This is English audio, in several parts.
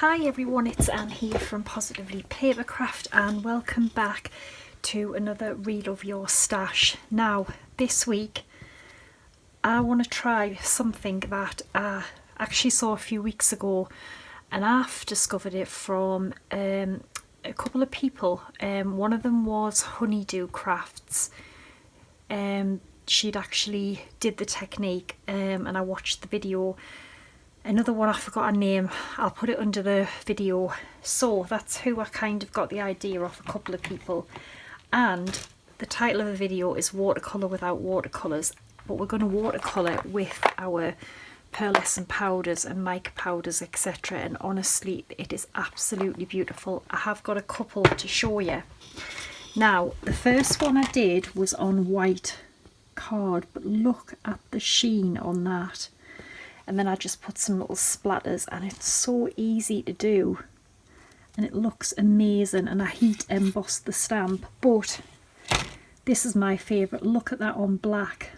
Hi everyone, it's Anne here from Positively Papercraft and welcome back to another Reel of Your Stash. Now this week I want to try something that I actually saw a few weeks ago, and I've discovered it from a couple of people. One of them was Honeydew Crafts. She'd actually did the technique and I watched the video. Another one, I forgot her name, I'll put it under the video. So that's who I kind of got the idea of, a couple of people. And the title of the video is Watercolour Without Watercolours, but we're going to watercolour with our pearlescent powders and mica powders, etc. And honestly, it is absolutely beautiful. I have got a couple to show you. Now, the first one I did was on white card, but look at the sheen on that. And then I just put some little splatters, and it's so easy to do and it looks amazing. And I heat embossed the stamp, but this is my favourite. Look at that on black.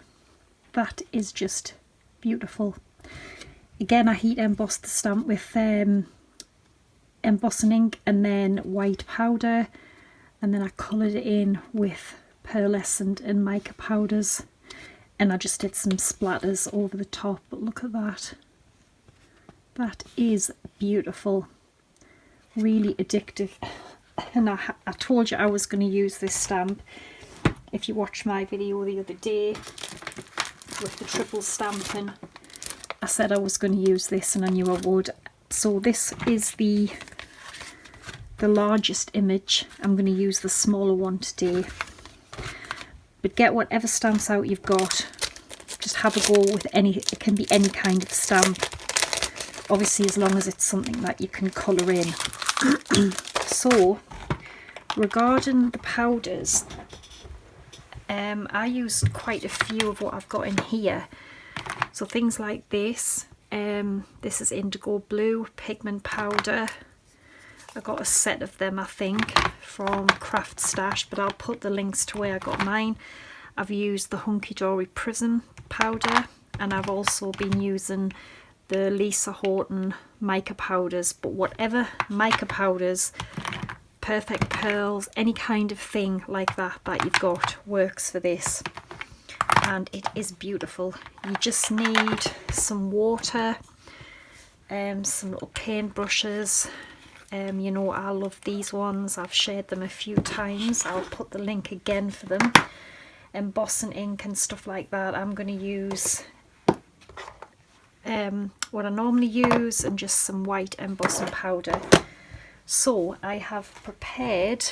That is just beautiful. Again, I heat embossed the stamp with embossing ink and then white powder, and then I coloured it in with pearlescent and mica powders. And I just did some splatters over the top, but look at that. That is beautiful. Really addictive. And I told you I was going to use this stamp. If you watched my video the other day with the triple stamping, I said I was going to use this and I knew I would. So this is the largest image. I'm going to use the smaller one today. But get whatever stamps out you've got. Just have a go with any, it can be any kind of stamp. Obviously, as long as it's something that you can colour in. So, regarding the powders, I used quite a few of what I've got in here. So things like this. This is indigo blue pigment powder. I got a set of them, I think, from Craft Stash, but I'll put the links to where I got mine. I've used the Hunky Dory Prism powder, and I've also been using the Lisa Horton mica powders. But whatever mica powders, perfect pearls, any kind of thing like that you've got works for this, and it is beautiful. You just need some water, some little paintbrushes. You know, I love these ones. I've shared them a few times. I'll put the link again for them. Embossing ink and stuff like that. I'm going to use what I normally use, and just some white embossing powder. So I have prepared,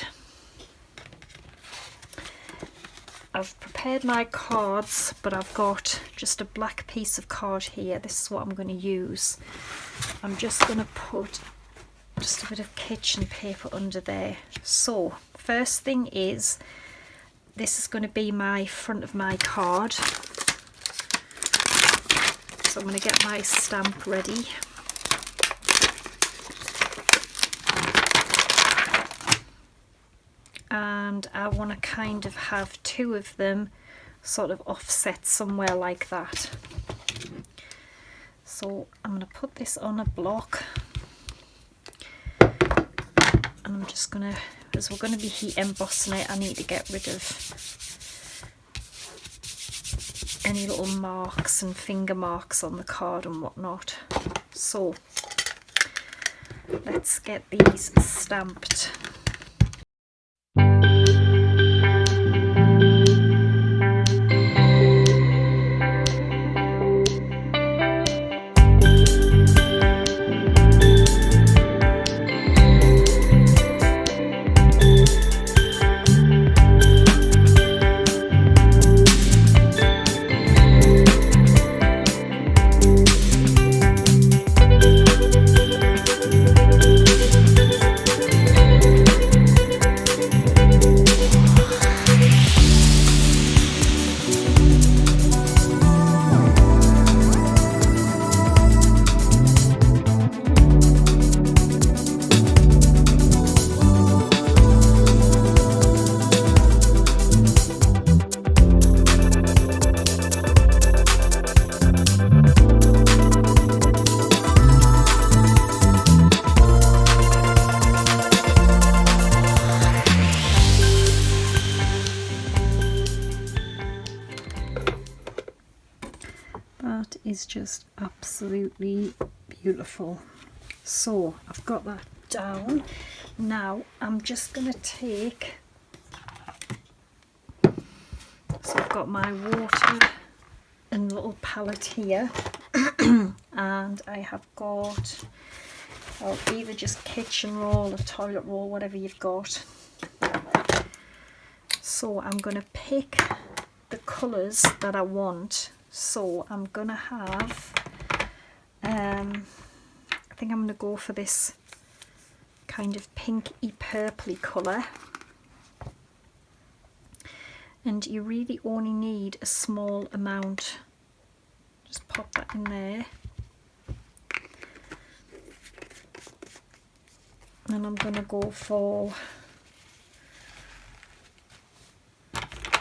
I've prepared my cards, but I've got just a black piece of card here. This is what I'm going to use. I'm just going to put just a bit of kitchen paper under there. So first thing is, this is going to be my front of my card. So I'm going to get my stamp ready. And I want to kind of have two of them sort of offset somewhere like that. So I'm going to put this on a block. And I'm just going to, as we're going to be heat embossing it, I need to get rid of any little marks and finger marks on the card and whatnot. So let's get these stamped. is just absolutely beautiful. So I've got that down. Now I'm just going to take, so I've got my water and little palette here and I have got, well, either just kitchen roll or toilet roll, whatever you've got. So I'm going to pick the colours that I want. So I'm going to have, I think I'm going to go for this kind of pinky purpley colour. And you really only need a small amount. Just pop that in there. And I'm going to go for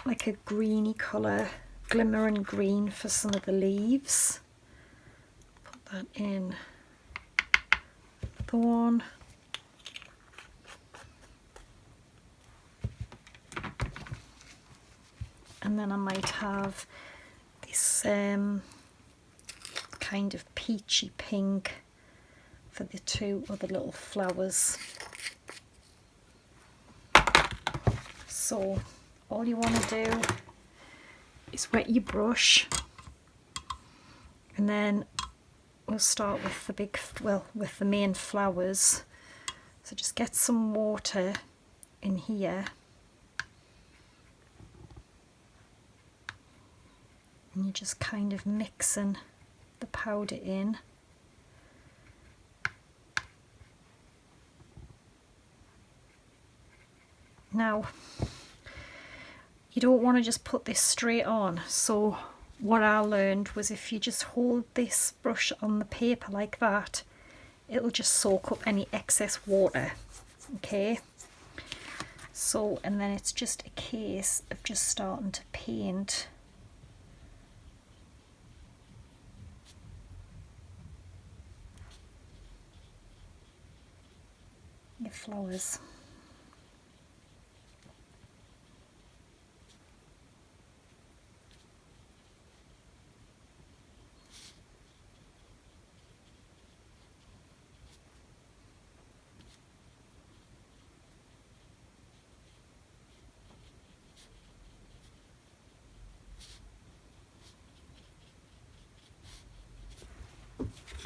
like a greeny colour, glimmering green for some of the leaves. Put that in the one. And then I might have this kind of peachy pink for the two other little flowers. So all you want to do is wet your brush, and then we'll start with the big, well, with the main flowers. So just get some water in here and you're just kind of mixing the powder in. Now you don't want to just put this straight on, so what I learned was if you just hold this brush on the paper like that, it'll just soak up any excess water. Okay, so and then it's just a case of just starting to paint your flowers.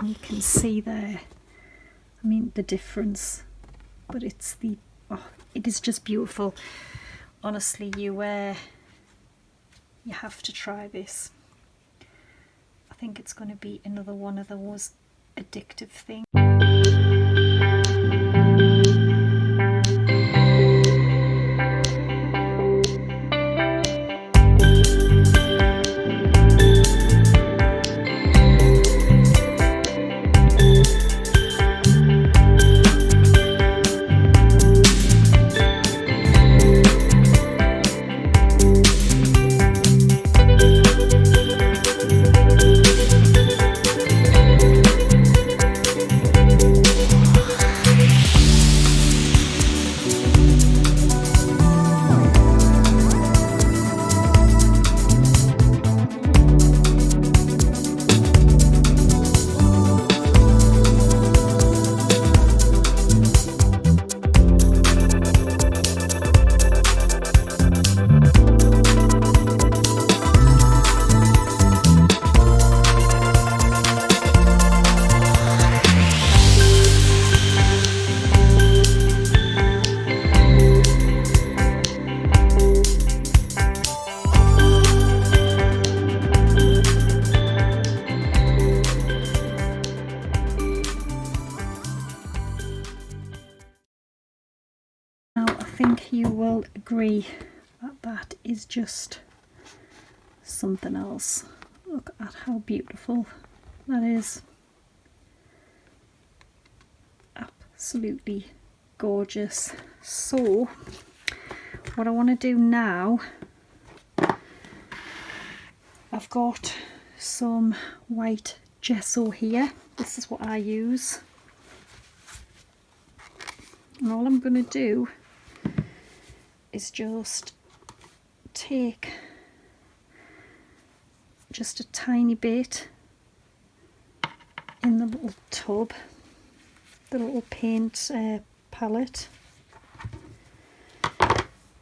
You can see there, I mean, the difference, but it's the, oh, it is just beautiful. Honestly, you have to try this. I think it's going to be another one of those addictive things. You will agree that that is just something else. Look at how beautiful that is. Absolutely gorgeous. So what I want to do now, I've got some white gesso here. This is what I use, and all I'm going to do is just take just a tiny bit in the little tub, the little paint palette.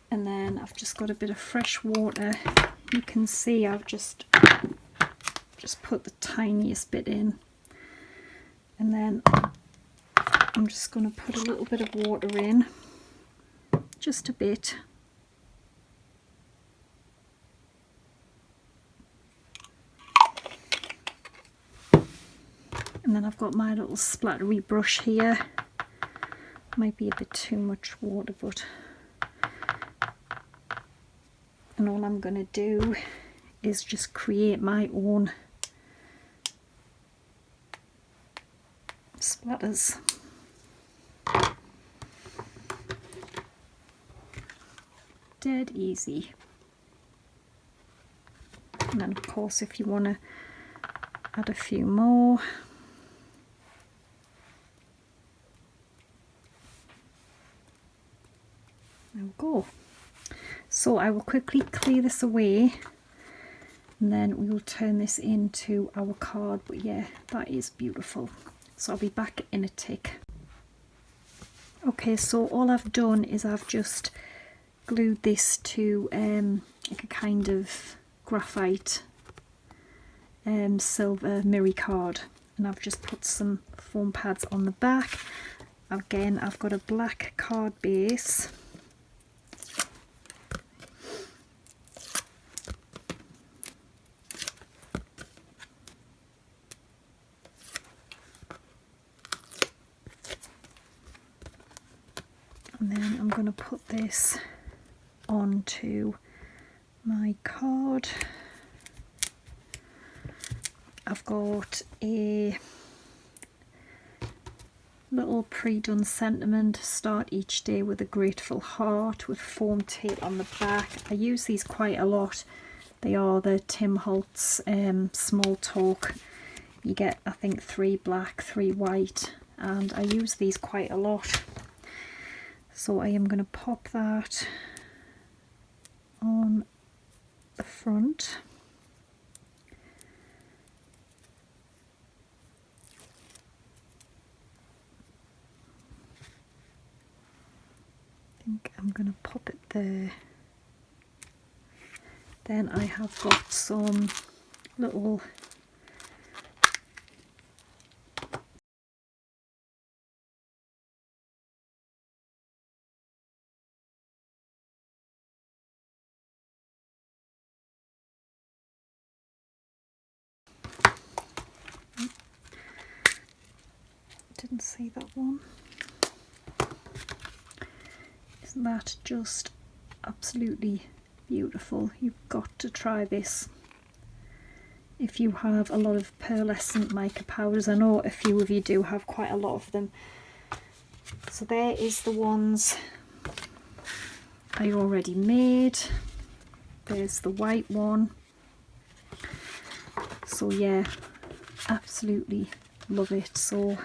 And then I've just got a bit of fresh water. You can see I've just put the tiniest bit in. And then I'm just going to put a little bit of water in, just a bit. And then I've got my little splattery brush here. Might be a bit too much water, but... And all I'm going to do is just create my own splatters. Dead easy. And then of course if you want to add a few more. There we go. So I will quickly clear this away and then we will turn this into our card. But yeah, that is beautiful. So I'll be back in a tick. Okay, so all I've done is I've just glued this to like a kind of graphite silver mirror card, and I've just put some foam pads on the back. Again, I've got a black card base. And then I'm going to put this onto my card. I've got a little pre-done sentiment: start each day with a grateful heart, with foam tape on the back. I use these quite a lot. They are the Tim Holtz Small Talk. You get, I think, 3 black, 3 white, and I use these quite a lot. So I am going to pop that on the front. I think I'm going to pop it there. Then I have got some little didn't see that one. Isn't that just absolutely beautiful? You've got to try this if you have a lot of pearlescent mica powders. I know a few of you do have quite a lot of them. So there is the ones I already made. There's the white one. So yeah, absolutely love it. So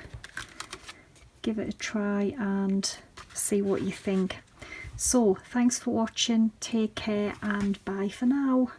give it a try and see what you think. So thanks for watching, take care, and bye for now.